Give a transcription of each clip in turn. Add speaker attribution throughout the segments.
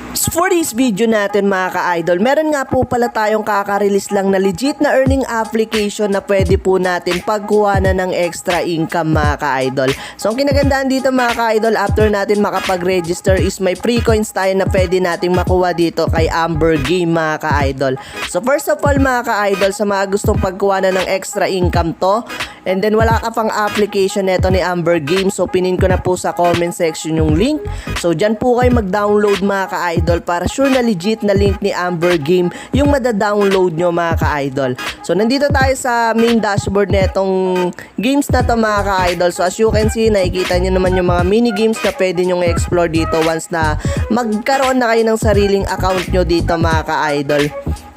Speaker 1: For this video natin mga ka-idol, meron nga po pala tayong kaka-release lang na legit na earning application na pwede po natin pagkuhanan ng extra income mga ka-idol. So ang kinagandaan dito mga ka-idol, after natin makapag-register is may free coins tayo na pwede nating makuha dito kay Amber Game mga ka-idol. So first of all mga ka-idol, sa mga gustong pagkuhanan ng extra income to, and then wala ka pang application neto ni Amber Game, so pinin ko na po sa comment section yung link. So dyan po kayo mag-download mga ka-idol para sure na legit na link ni Amber Game yung mada-download nyo mga ka-idol. So nandito tayo sa main dashboard netong games na to mga ka-idol. So as you can see, nakikita nyo naman yung mga mini games na pwede nyo explore dito once na magkaroon na kayo ng sariling account nyo dito mga ka-idol.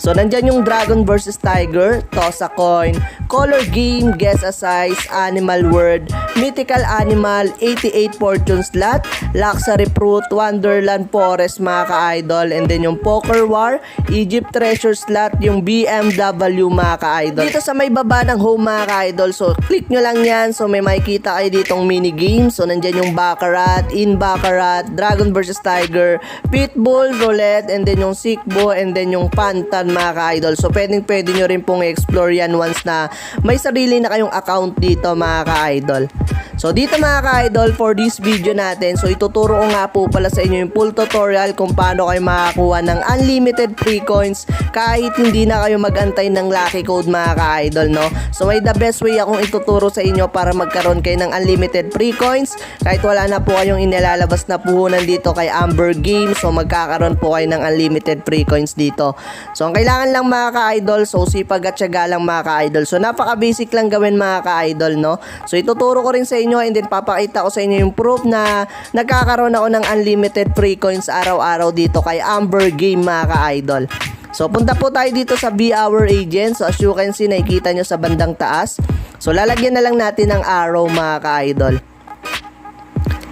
Speaker 1: So, nandyan yung Dragon vs Tiger, Toss a Coin, Color Game, Guess a Size, Animal World, Mythical Animal, 88 Fortune Slot, Luxury Fruit, Wonderland Forest mga ka-idol, and then yung Poker War, Egypt Treasure Slot, yung BMW mga ka-idol. Dito sa may baba ng home mga ka-idol, so click nyo lang yan. So, may makikita kayo ditong mini game. So, nandyan yung Baccarat, In Baccarat, Dragon vs Tiger, Pitbull, Roulette, and then yung Sickbo, and then yung Pantan mga ka-idol. So pwede nyo rin pong explore yan once na may sarili na kayong account dito mga ka-idol. So dito mga ka-idol, for this video natin, so ituturo ko nga po pala sa inyo yung full tutorial kung paano kayo makakuha ng unlimited free coins kahit hindi na kayo magantay ng lucky code mga ka-idol, no? So may the best way akong ituturo sa inyo para magkaroon kayo ng unlimited free coins kahit wala na po kayong inilalabas na puhunan dito kay Amber Game. So magkakaroon po kayo ng unlimited free coins dito. So ang kailangan lang mga ka-idol, so sipag at syaga lang mga ka-idol. So napaka-basic lang gawin mga ka-idol, no? So ituturo ko rin sa inyo and then papakita ko sa inyo yung proof na nagkakaroon ako ng unlimited free coins araw-araw dito kay Amber Game mga ka-idol. So punta po tayo dito sa Be Our Agent. So as you can see, nakikita nyo sa bandang taas. So lalagyan na lang natin ng arrow mga ka-idol.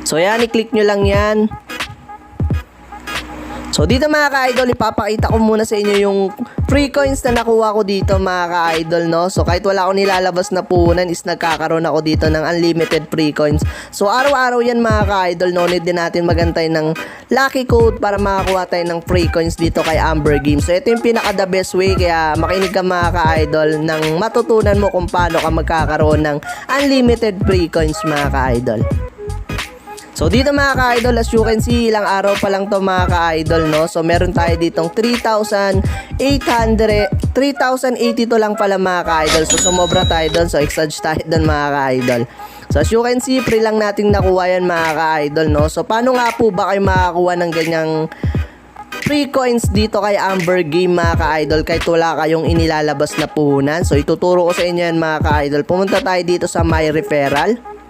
Speaker 1: So yan, i-click nyo lang yan. So dito mga ka-idol, ipapakita ko muna sa inyo yung free coins na nakuha ko dito mga ka-idol, no? So kahit wala akong nilalabas na puhunan is nagkakaroon ako dito ng unlimited free coins. So araw-araw yan mga ka-idol, no? Need din natin magantay ng lucky code para makakuha tayo ng free coins dito kay Amber Game. So ito yung pinaka the best way, kaya makinig ka mga ka-idol nang matutunan mo kung paano ka magkakaroon ng unlimited free coins mga ka-idol. So dito mga ka-idol, as you can see, ilang araw pa lang to mga ka-idol, no? So meron tayo ditong 3,082 lang pala mga ka-idol. So sumobra tayo doon, so exage tayo doon mga ka-idol. So as you can see, free lang nating nakuha yan mga ka-idol, no? So paano nga po ba kayo makakuha ng ganyang free coins dito kay Amber Game mga ka-idol kahit wala kayong inilalabas na puhunan? So ituturo ko sa inyo yan mga ka-idol. Pumunta tayo dito sa My Referral.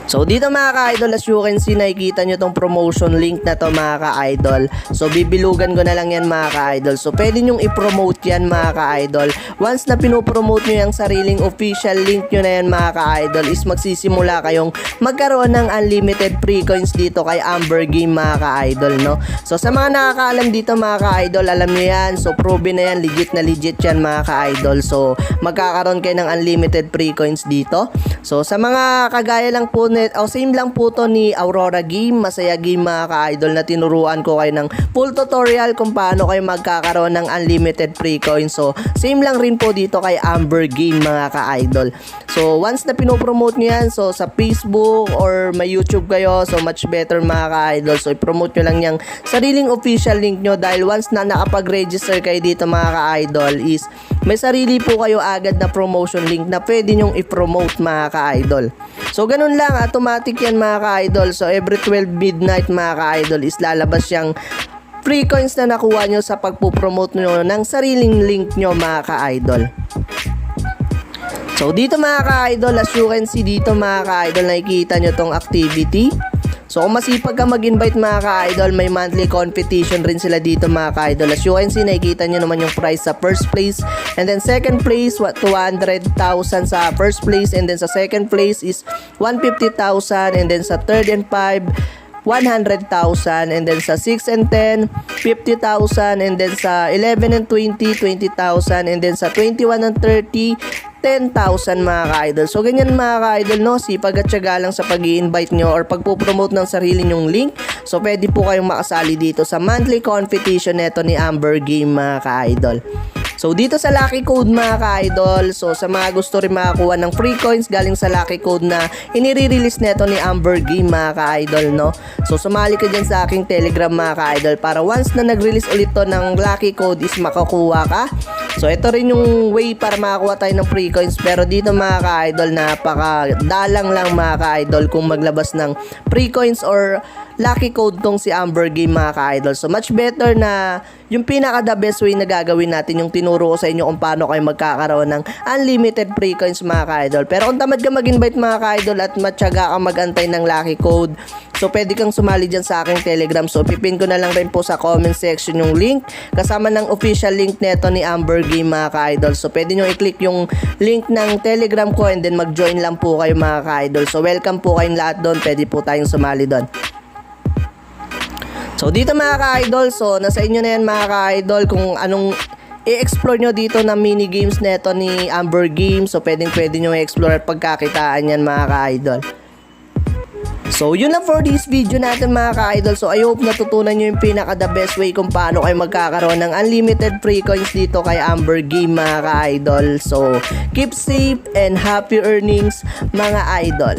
Speaker 1: So dito mga ka-idol, as you can see, nakikita nyo tong promotion link na to mga ka-idol. So bibilugan ko na lang yan mga ka-idol. So pwede nyong i-promote yan mga ka-idol. Once na pinopromote nyo yung sariling official link nyo na yan mga ka-idol, is magsisimula kayong magkaroon ng unlimited free coins dito kay Amber Game mga ka-idol, no? So sa mga nakakaalam dito mga ka-idol, alam nyo yan. So proven na yan, legit na legit yan mga ka-idol. So magkakaroon kayo ng unlimited free coins dito. So sa mga kagaya lang po same lang po to ni Aurora Game, Masaya Game mga ka-idol, na tinuruan ko kayo ng full tutorial kung paano kayo magkakaroon ng unlimited free coins. So same lang rin po dito kay Amber Game mga ka-idol. So once na pinopromote nyo yan, so sa Facebook or may YouTube kayo, so much better mga ka-idol. So i-promote nyo lang yung sariling official link nyo, dahil once na nakapag-register kayo dito mga ka-idol is may sarili po kayo agad na promotion link na pwede nyong i-promote mga ka-idol. So ganun lang, automatic yan mga ka-idol. So every 12 midnight mga ka-idol is lalabas yung free coins na nakuha nyo sa pagpupromote nyo ng sariling link nyo mga ka-idol. So dito mga ka-idol, as you can see dito mga ka-idol, nakikita nyo tong activity. So kung masipag ka mag-invite mga ka-idol, may monthly competition rin sila dito mga ka-idol. As you can see, nakikita nyo naman yung prize sa first place. And then second place, 200,000 sa first place. And then sa second place is 150,000. And then sa third and 5, 100,000, and then sa 6 and 10, 50,000, and then sa 11 and 20, 20,000, and then sa 21 and 30, 10,000 mga ka-idol. So ganyan mga ka-idol, no? Sipag at tiyaga lang sa pag-i-invite nyo or pagpo-promote ng sarili nyong link. So pwede po kayong makasali dito sa monthly competition neto ni Amber Game mga ka-idol. So dito sa Lucky Code mga ka-idol, so sa mga gusto rin makakuha ng free coins galing sa Lucky Code na inire-release neto ni Amber Game mga ka-idol, no? So sumali ka dyan sa aking Telegram mga ka-idol para once na nag-release ulit to ng Lucky Code is makakuha ka. So ito rin yung way para makakuha tayo ng free coins, pero dito mga ka-idol napakadalang lang mga ka-idol kung maglabas ng free coins or Lucky Code tong si Amber Game mga ka-idol. So much better na yung pinaka the best way na gagawin natin yung tinuro ko sa inyo kung paano kayo magkakaroon ng unlimited free coins mga ka-idol. Pero kung tamad ka mag-invite mga ka-idol at matyaga ka mag-antay ng Lucky Code, so pwede kang sumali dyan sa aking Telegram. So pipin ko na lang rin po sa comment section yung link kasama ng official link neto ni Amber Game mga ka-idol. So pwede nyo i-click yung link ng Telegram ko and then mag-join lang po kayo mga ka-idol. So welcome po kayong lahat doon. Pwede po tayong sumali doon. So dito mga ka-idol, so nasa inyo na yan mga ka-idol kung anong i-explore nyo dito na mini games neto ni Amber Game. So pwede nyo i-explore at pagkakitaan yan mga ka-idol. So yun lang for this video natin mga ka-idol. So I hope natutunan nyo yung pinaka the best way kung paano kayo magkakaroon ng unlimited free coins dito kay Amber Game mga ka-idol. So keep safe and happy earnings mga idol.